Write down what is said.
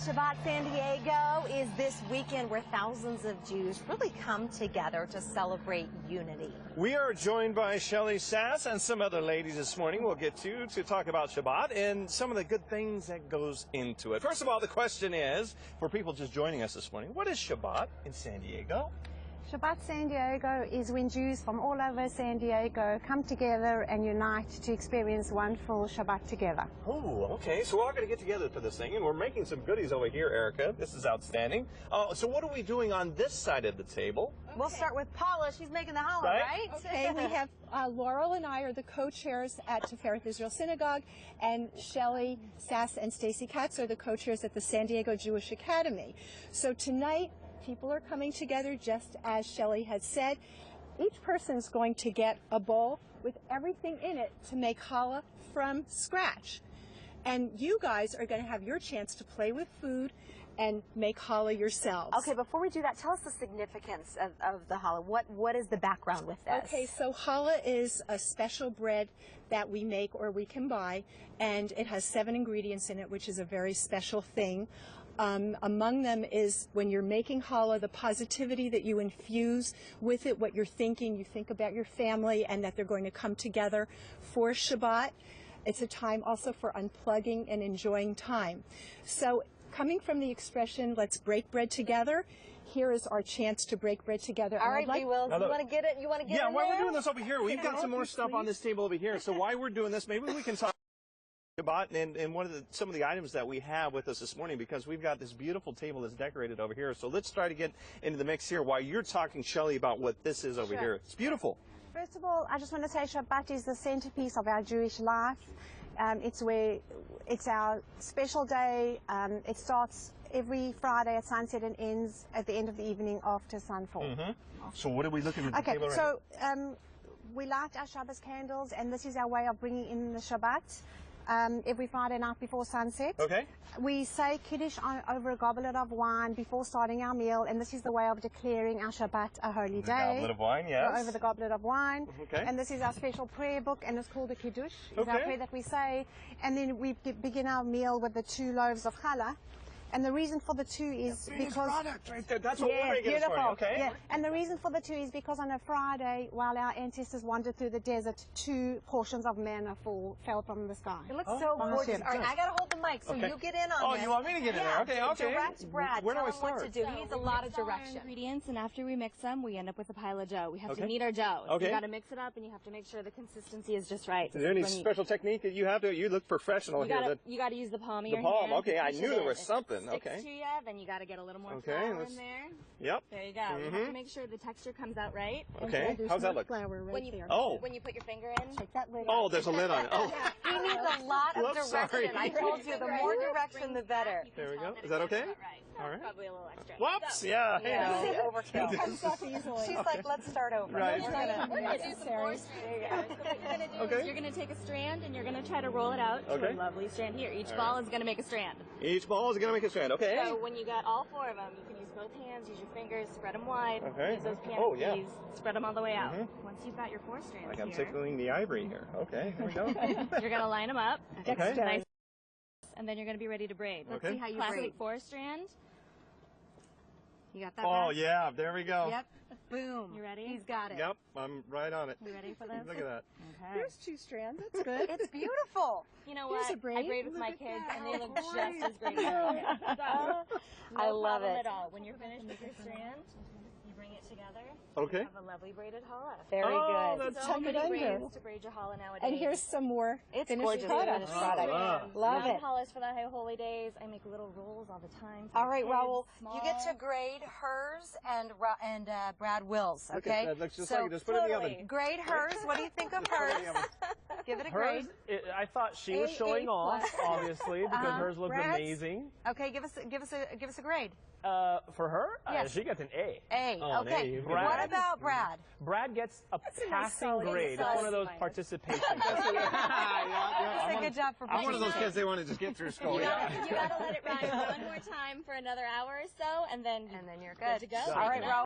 Shabbat San Diego is this weekend where thousands of Jews really come together to celebrate unity. We are joined by Shelly Sass and some other ladies this morning we'll get to talk about Shabbat and some of the good things that goes into it. First of all, the question is, for people just joining us this morning, what is Shabbat in San Diego? Shabbat San Diego is when Jews from all over San Diego come together and unite to experience one full Shabbat together. Oh, okay. So we're all going to get together for this thing, and we're making some goodies over here, Erica. This is outstanding. So what are we doing on this side of the table? Okay. We'll start with Paula. She's making the challah, right? Okay, we have Laurel and I are the co-chairs at Tifereth Israel Synagogue, and Shelly Sass and Stacy Katz are the co-chairs at the San Diego Jewish Academy. So tonight, people are coming together, just as Shelly has said. Each person's going to get a bowl with everything in it to make challah from scratch. And you guys are going to have your chance to play with food and make challah yourselves. Okay, before we do that, tell us the significance of the challah. What is the background with this? Okay, so challah is a special bread that we make or we can buy, and it has 7 ingredients in it, which is a very special thing. Among them is, when you're making challah, the positivity that you infuse with it, what you're thinking. You think about your family and that they're going to come together for Shabbat. It's a time also for unplugging and enjoying time. So coming from the expression, let's break bread together, here is our chance to break bread together. All right, we will. You want to get it? You want to get it? Yeah, while we're doing this over here, we've got some more stuff on this table over here. So while we're doing this, maybe we can talk Shabbat and some of the items that we have with us this morning, because we've got this beautiful table that's decorated over here. So let's try to get into the mix here while you're talking, Shelly, about what this is over here. It's beautiful. First of all, I just want to say Shabbat is the centerpiece of our Jewish life. It's our special day. It starts every Friday at sunset and ends at the end of the evening after sunfall. Mm-hmm. So what are we looking at the table right so we light our Shabbos candles, and this is our way of bringing in the Shabbat. Every Friday night before sunset. Okay. We say Kiddush over a goblet of wine before starting our meal, and this is the way of declaring our Shabbat a holy day. Goblet of wine, yes. Over the goblet of wine. Okay. And this is our special prayer book, and it's called the Kiddush. It's our prayer that we say. And then we begin our meal with the 2 loaves of challah. And the reason for the 2 is because product right there. That's what we're making this morning. Okay. Yeah. And the reason for the 2 is because on a Friday, while our ancestors wandered through the desert, 2 portions of manna fell from the sky. It looks so gorgeous. All right, I got to hold the mic, so you get in on this. Oh, you want me to get in there? Okay, okay. Direct Brad. Where do I Tell him what to do. He needs a lot of direction. Ingredients, and after we mix them, we end up with a pile of dough. We have to knead our dough. Okay. You got to mix it up, and you have to make sure the consistency is just right. Is there any special technique that you have to? You look professional here. You got to use the palm of your hand. The palm. hand. Okay, I knew there was something. Okay. To you, then you got to get a little more flour in there. Yep. There you go. You have to make sure the texture comes out right. Okay. How's that look? When you put your finger in, take that lid out. There's a lid on it. Oh. He needs a lot of direction. I told you, the more direction, the better. There we go. Is that okay? All right. Probably a little extra. Whoops. Yeah. Easy overkill. It comes off easily. She's like, let's start over. Right. We're going to do some more strands. You're going to take a strand and you're going to try to roll it out to a lovely strand here. Each ball is going to make a strand. Each ball is going to make a strand. Okay. So when you got all 4 of them, you can use both hands, use your fingers, spread them wide. Okay. Use those canopies, spread them all the way out. Once you've got your 4 strands like I'm tickling the ivory here. Okay. Here we go. You're going to line them up. Okay. Nice. And then you're going to be ready to braid. Let's see how you braid. Classic 4-strand. You got that? Oh, yeah. There we go. Yep. Boom. You ready? He's got it. Yep. I'm right on it. You ready for this? Look at that. Okay. Here's 2 strands. That's good. It's beautiful. You know what? Here's a braid. I braid with my kids, and they look just as great. I love it. At all. When you're finished with your strand, you bring it together. Okay. You have a lovely braided challah. Very good. So many braids to braid your challah nowadays. And here's some more finished product. Love it. Challah for the high holy days. I make little rolls all the time. All right, Raul, you get to grade hers and Brad Will's, okay? That looks just like it. Just put it in the oven. Grade hers. What do you think of hers? Give it a grade. I thought she was showing off, obviously, because hers looked amazing. Okay, give us a grade. For her, Yes. she gets an A. A. Okay. What about Brad? Brad gets a passing grade. It's one of those participation. Good job for I'm one of those kids they want to just get through school. You gotta let it ride one more time for another hour or so, and then you're good to go. All right, Raul.